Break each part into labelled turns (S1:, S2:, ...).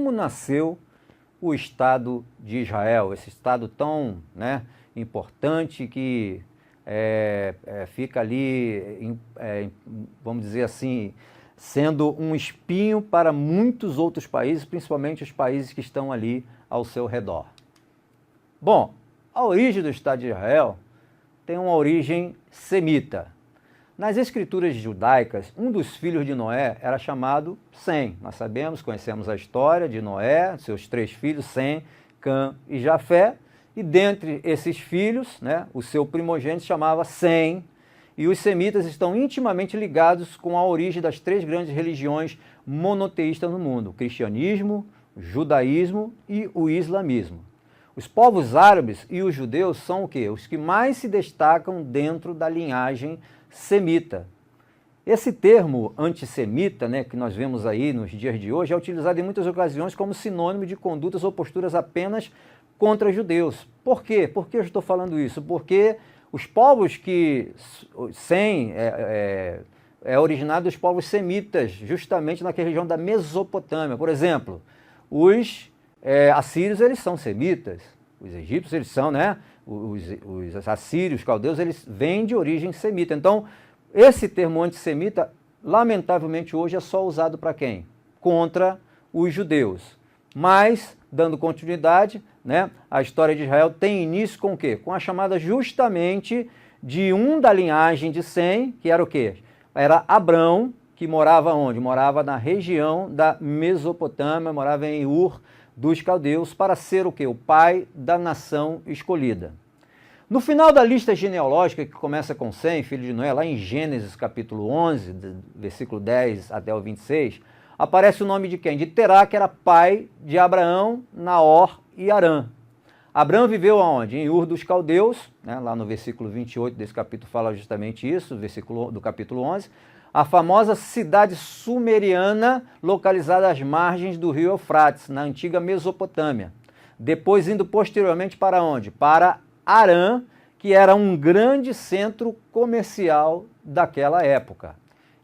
S1: como nasceu o Estado de Israel, esse Estado tão, né, importante que fica ali, vamos dizer assim, sendo um espinho para muitos outros países, principalmente os países que estão ali ao seu redor. Bom, a origem do Estado de Israel tem uma origem semita. Nas escrituras judaicas, um dos filhos de Noé era chamado Sem. Nós sabemos, conhecemos a história de Noé, seus 3 filhos, Sem, Cã e Jafé. E dentre esses filhos, né, o seu primogênito chamava Sem. E os semitas estão intimamente ligados com a origem das 3 grandes religiões monoteístas no mundo: o cristianismo, o judaísmo e o islamismo. Os povos árabes e os judeus são o quê? Os que mais se destacam dentro da linhagem semita. Esse termo antissemita, né, que nós vemos aí nos dias de hoje, é utilizado em muitas ocasiões como sinônimo de condutas ou posturas apenas contra judeus. Por quê? Por que eu estou falando isso? Porque os povos que é originado dos povos semitas, justamente naquela região da Mesopotâmia. Por exemplo, os assírios, eles são semitas, os egípcios, eles são, né, os assírios, os caldeus, eles vêm de origem semita. Então, esse termo antissemita, lamentavelmente hoje, é só usado para quem? Contra os judeus. Mas, dando continuidade, né, a história de Israel tem início com o quê? Com a chamada justamente de um da linhagem de Sem, que era o quê? Era Abrão, que morava onde? Morava na região da Mesopotâmia, morava em Ur dos caldeus, para ser o quê? O pai da nação escolhida. No final da lista genealógica, que começa com Sem, filho de Noé, lá em Gênesis capítulo 11, versículo 10 até o 26, aparece o nome de quem? De Terá, que era pai de Abraão, Naor e Harã. Abraão viveu aonde? Em Ur dos caldeus, né? Lá no versículo 28 desse capítulo fala justamente isso, versículo do capítulo 11, a famosa cidade sumeriana localizada às margens do rio Eufrates, na antiga Mesopotâmia. Depois indo posteriormente para onde? Para Harã, que era um grande centro comercial daquela época.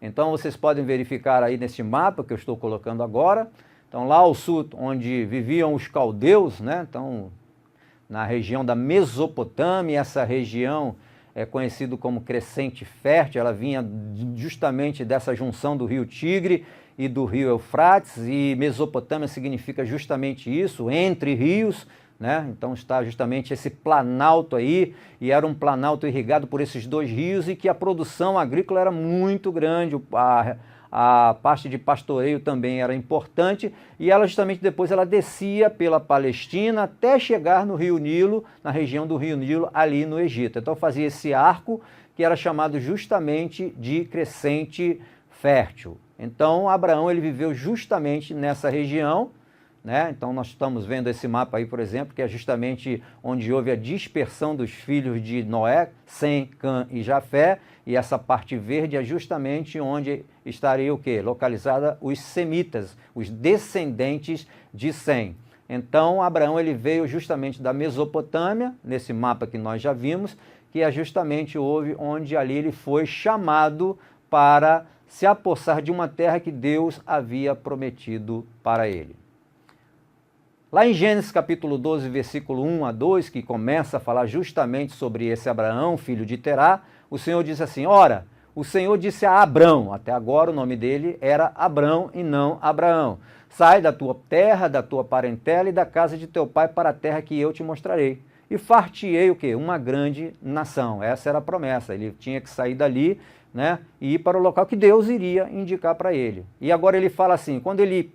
S1: Então vocês podem verificar aí nesse mapa que eu estou colocando agora. Então lá ao sul, onde viviam os caldeus, né? Então na região da Mesopotâmia, essa região é conhecido como Crescente Fértil, ela vinha justamente dessa junção do rio Tigre e do rio Eufrates, e Mesopotâmia significa justamente isso, entre rios, né? Então está justamente esse planalto aí, e era um planalto irrigado por esses 2 rios, e que a produção agrícola era muito grande, a parte de pastoreio também era importante, e ela justamente depois ela descia pela Palestina até chegar no Rio Nilo, na região do Rio Nilo, ali no Egito. Então fazia esse arco que era chamado justamente de Crescente Fértil. Então Abraão ele viveu justamente nessa região, né? Então nós estamos vendo esse mapa aí, por exemplo, que é justamente onde houve a dispersão dos filhos de Noé, Sem, Cã e Jafé, e essa parte verde é justamente onde estaria o quê? Localizada os semitas, os descendentes de Sem. Então Abraão ele veio justamente da Mesopotâmia, nesse mapa que nós já vimos, que é justamente onde ali ele foi chamado para se apossar de uma terra que Deus havia prometido para ele. Lá em Gênesis capítulo 12, versículo 1 a 2, que começa a falar justamente sobre esse Abraão, filho de Terá, o Senhor diz assim: ora, o Senhor disse a Abrão, até agora o nome dele era Abrão e não Abraão, sai da tua terra, da tua parentela e da casa de teu pai para a terra que eu te mostrarei. E far-te-ei o quê? Uma grande nação. Essa era a promessa, ele tinha que sair dali, né, e ir para o local que Deus iria indicar para ele. E agora ele fala assim, quando ele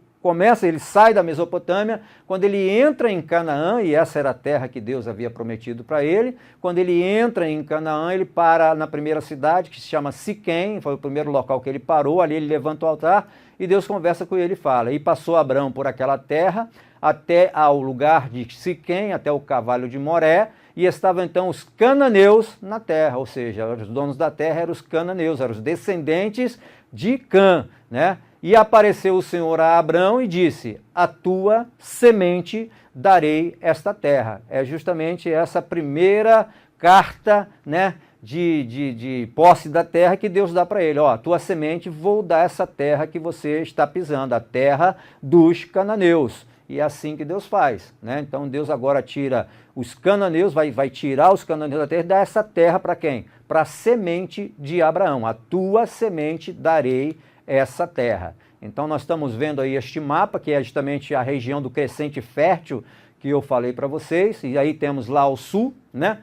S1: sai da Mesopotâmia, quando ele entra em Canaã, e essa era a terra que Deus havia prometido para ele, quando ele entra em Canaã, ele para na primeira cidade, que se chama Siquém, foi o primeiro local que ele parou, ali ele levanta o altar, e Deus conversa com ele e fala, e passou Abrão por aquela terra, até ao lugar de Siquém, até o Cavalo de Moré, e estavam então os cananeus na terra, ou seja, os donos da terra eram os cananeus, eram os descendentes de Cã, né? E apareceu o Senhor a Abrão e disse, a tua semente darei esta terra. É justamente essa primeira carta, né, de posse da terra que Deus dá para ele. Ó, a tua semente vou dar essa terra que você está pisando, a terra dos cananeus. E é assim que Deus faz, né? Então Deus agora tira os cananeus, vai tirar os cananeus da terra e dá essa terra para quem? Para a semente de Abraão. A tua semente darei essa terra. Então nós estamos vendo aí este mapa, que é justamente a região do crescente fértil que eu falei para vocês. E aí temos lá ao sul, né?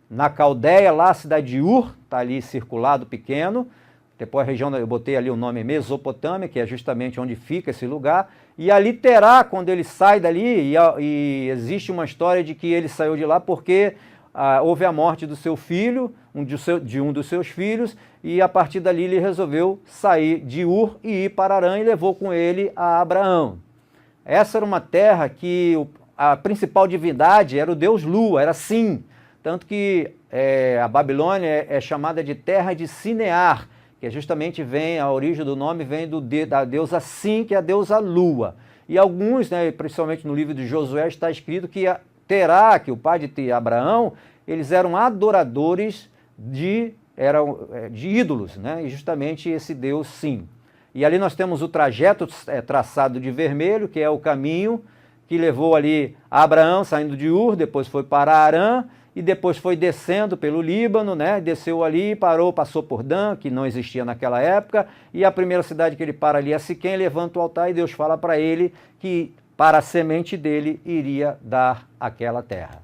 S1: Na Caldeia, lá a cidade de Ur, está ali circulado pequeno. Depois a região, eu botei ali o nome Mesopotâmia, que é justamente onde fica esse lugar. E ali Terá, quando ele sai dali, e existe uma história de que ele saiu de lá porque houve a morte do seu filho, de um dos seus filhos, e a partir dali ele resolveu sair de Ur e ir para Harã e levou com ele a Abraão. Essa era uma terra que a principal divindade era o deus Lua, era Sim. Tanto que a Babilônia é chamada de terra de Sinear, que justamente a origem do nome vem da deusa Sim, que é a deusa Lua. E alguns, né, principalmente no livro de Josué, está escrito que Terá, que o pai de Abraão, eles eram adoradores de ídolos, né, e justamente esse deus Sim. E ali nós temos o trajeto traçado de vermelho, que é o caminho que levou ali Abraão saindo de Ur, depois foi para Harã, e depois foi descendo pelo Líbano, né? Desceu ali, passou por Dan, que não existia naquela época, e a primeira cidade que ele para ali é Siquém, levanta o altar e Deus fala para ele que para a semente dele iria dar aquela terra.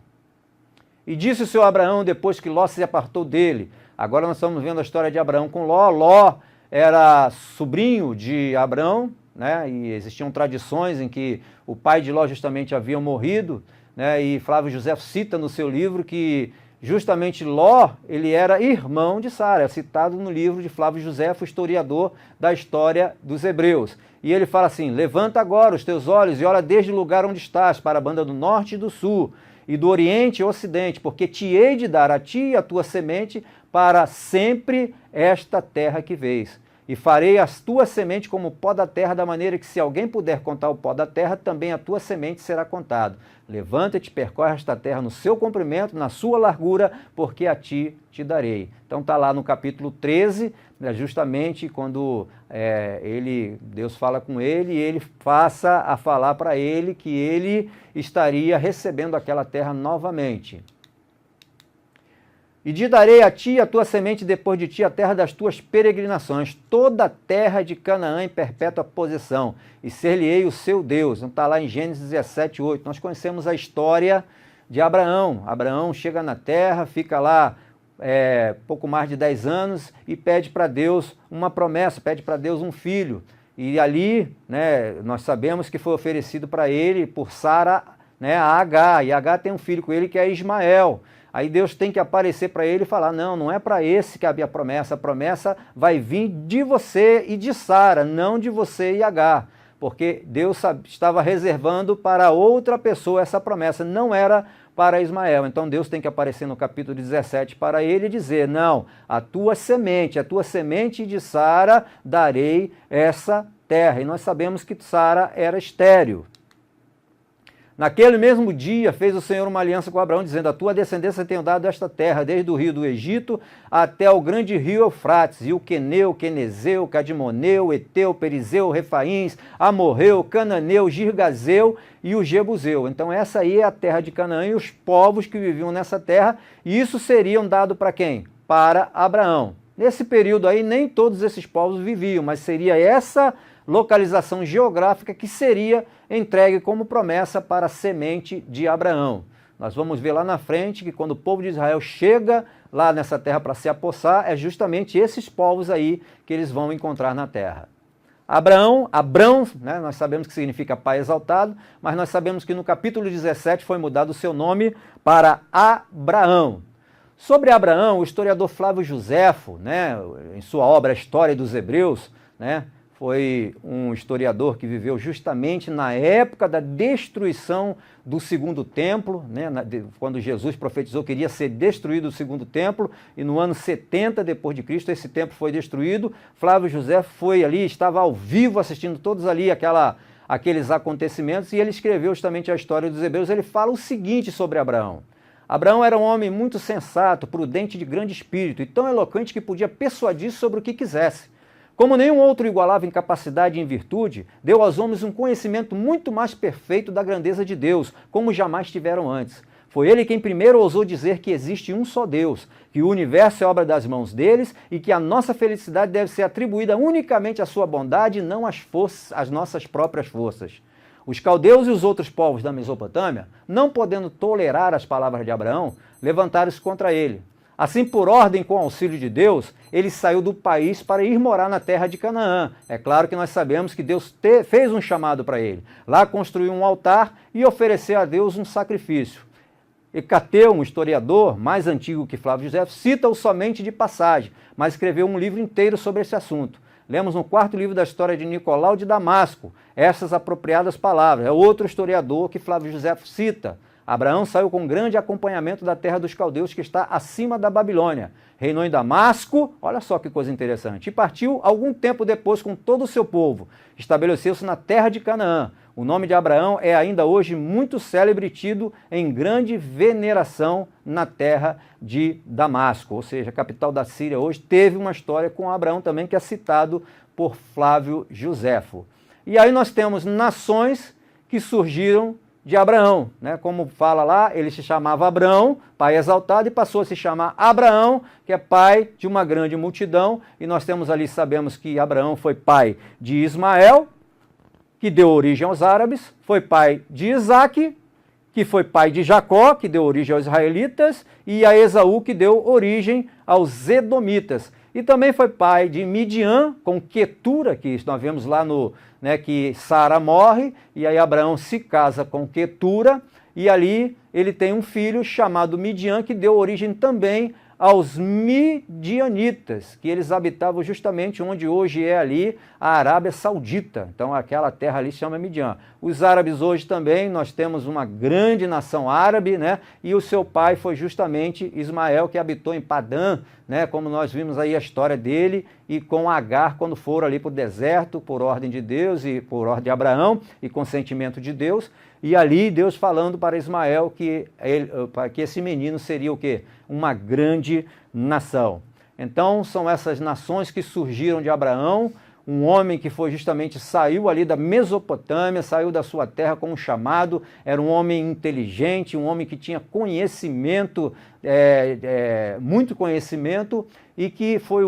S1: E disse o seu Abraão, depois que Ló se apartou dele. Agora nós estamos vendo a história de Abraão com Ló. Ló era sobrinho de Abraão, né? E existiam tradições em que o pai de Ló justamente havia morrido, né? E Flávio José cita no seu livro que justamente Ló, ele era irmão de Sara, é citado no livro de Flávio José, historiador da história dos hebreus. E ele fala assim: levanta agora os teus olhos e olha desde o lugar onde estás, para a banda do norte e do sul, e do oriente e ocidente, porque te hei de dar a ti e a tua semente para sempre esta terra que vês. E farei a tua semente como o pó da terra, da maneira que se alguém puder contar o pó da terra, também a tua semente será contado. Levanta-te, percorre esta terra no seu comprimento, na sua largura, porque a ti te darei. Então está lá no capítulo 13, justamente quando Deus fala com ele, e ele passa a falar para ele que ele estaria recebendo aquela terra novamente. E te darei a ti e a tua semente depois de ti a terra das tuas peregrinações, toda a terra de Canaã em perpétua possessão, e ser-lhe-ei o seu Deus. Então está lá em Gênesis 17, 8. Nós conhecemos a história de Abraão. Abraão chega na terra, fica lá pouco mais de 10 anos e pede para Deus uma promessa, pede para Deus um filho. E ali, né, nós sabemos que foi oferecido para ele por Sara, né, a Agar, e Agar tem um filho com ele que é Ismael. Aí Deus tem que aparecer para ele e falar: não é para esse que havia a promessa vai vir de você e de Sara, não de você e Agar, porque Deus estava reservando para outra pessoa essa promessa, não era para Ismael. Então Deus tem que aparecer no capítulo 17 para ele e dizer: não, a tua semente de Sara darei essa terra. E nós sabemos que Sara era estéril. Naquele mesmo dia fez o Senhor uma aliança com Abraão, dizendo: a tua descendência tenho dado esta terra, desde o rio do Egito até o grande rio Eufrates, e o Queneu, Quenezeu, Cadimoneu, Eteu, Perizeu, Refaíns, Amorreu, Cananeu, Girgazeu e o Jebuseu. Então essa aí é a terra de Canaã e os povos que viviam nessa terra, e isso seriam dado para quem? Para Abraão. Nesse período aí nem todos esses povos viviam, mas seria essa localização geográfica que seria entregue como promessa para a semente de Abraão. Nós vamos ver lá na frente que quando o povo de Israel chega lá nessa terra para se apossar, é justamente esses povos aí que eles vão encontrar na terra. Abrão, né, nós sabemos que significa pai exaltado, mas nós sabemos que no capítulo 17 foi mudado o seu nome para Abraão. Sobre Abraão, o historiador Flávio Joséfo, né, em sua obra A História dos Hebreus, né, foi um historiador que viveu justamente na época da destruição do segundo templo, né, quando Jesus profetizou que iria ser destruído o segundo templo, e no ano 70 depois de Cristo esse templo foi destruído. Flávio José foi ali, estava ao vivo assistindo todos ali aqueles acontecimentos, e ele escreveu justamente a História dos Hebreus. Ele fala o seguinte sobre Abraão: Abraão era um homem muito sensato, prudente, de grande espírito e tão eloquente que podia persuadir sobre o que quisesse. Como nenhum outro igualava em capacidade e em virtude, deu aos homens um conhecimento muito mais perfeito da grandeza de Deus, como jamais tiveram antes. Foi ele quem primeiro ousou dizer que existe um só Deus, que o universo é obra das mãos deles e que a nossa felicidade deve ser atribuída unicamente à sua bondade e não às nossas próprias forças. Os caldeus e os outros povos da Mesopotâmia, não podendo tolerar as palavras de Abraão, levantaram-se contra ele. Assim, por ordem com auxílio de Deus, ele saiu do país para ir morar na terra de Canaã. É claro que nós sabemos que Deus fez um chamado para ele. Lá construiu um altar e ofereceu a Deus um sacrifício. Hecateu, um historiador mais antigo que Flávio José, cita-o somente de passagem, mas escreveu um livro inteiro sobre esse assunto. Lemos no 4º livro da história de Nicolau de Damasco essas apropriadas palavras. É outro historiador que Flávio José cita. Abraão saiu com grande acompanhamento da terra dos caldeus que está acima da Babilônia. Reinou em Damasco, olha só que coisa interessante, e partiu algum tempo depois com todo o seu povo. Estabeleceu-se na terra de Canaã. O nome de Abraão é ainda hoje muito célebre e tido em grande veneração na terra de Damasco, ou seja, a capital da Síria hoje teve uma história com Abraão também que é citado por Flávio Josefo. E aí nós temos nações que surgiram de Abraão, né? Como fala lá, ele se chamava Abrão, pai exaltado, e passou a se chamar Abraão, que é pai de uma grande multidão, e nós temos ali, sabemos que Abraão foi pai de Ismael, que deu origem aos árabes, foi pai de Isaque, que foi pai de Jacó, que deu origem aos israelitas, e a Esaú, que deu origem aos edomitas. E também foi pai de Midian, com Quetura, que nós vemos lá que Sara morre, e aí Abraão se casa com Quetura, e ali ele tem um filho chamado Midian, que deu origem também aos midianitas, que eles habitavam justamente onde hoje é ali a Arábia Saudita. Então aquela terra ali se chama Midian. Os árabes hoje também, nós temos uma grande nação árabe, né? E o seu pai foi justamente Ismael, que habitou em Padã, né? Como nós vimos aí a história dele, e com Agar, quando foram ali para o deserto, por ordem de Deus e por ordem de Abraão, e consentimento de Deus, e ali Deus falando para Ismael que esse menino seria o quê? Uma grande nação. Então são essas nações que surgiram de Abraão, um homem que foi justamente, saiu ali da Mesopotâmia, saiu da sua terra com um chamado, era um homem inteligente, um homem que tinha conhecimento, muito conhecimento, e que foi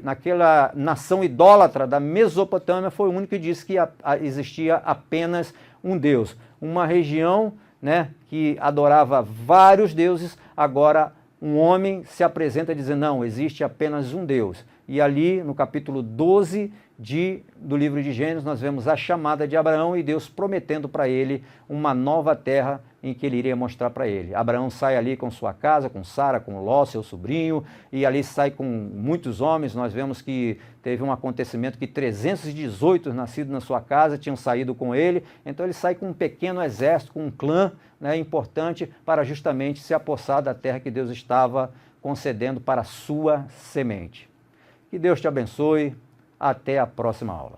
S1: naquela nação idólatra da Mesopotâmia, foi o único que disse que existia apenas um Deus. Uma região, né, que adorava vários deuses, agora um homem se apresenta dizendo, não, existe apenas um Deus. E ali no capítulo 12 do livro de Gênesis nós vemos a chamada de Abraão e Deus prometendo para ele uma nova terra em que ele iria mostrar para ele. Abraão sai ali com sua casa, com Sara, com Ló, seu sobrinho, e ali sai com muitos homens. Nós vemos que teve um acontecimento que 318 nascidos na sua casa tinham saído com ele, então ele sai com um pequeno exército, com um clã, né, importante para justamente se apossar da terra que Deus estava concedendo para a sua semente. Que Deus te abençoe. Até a próxima aula.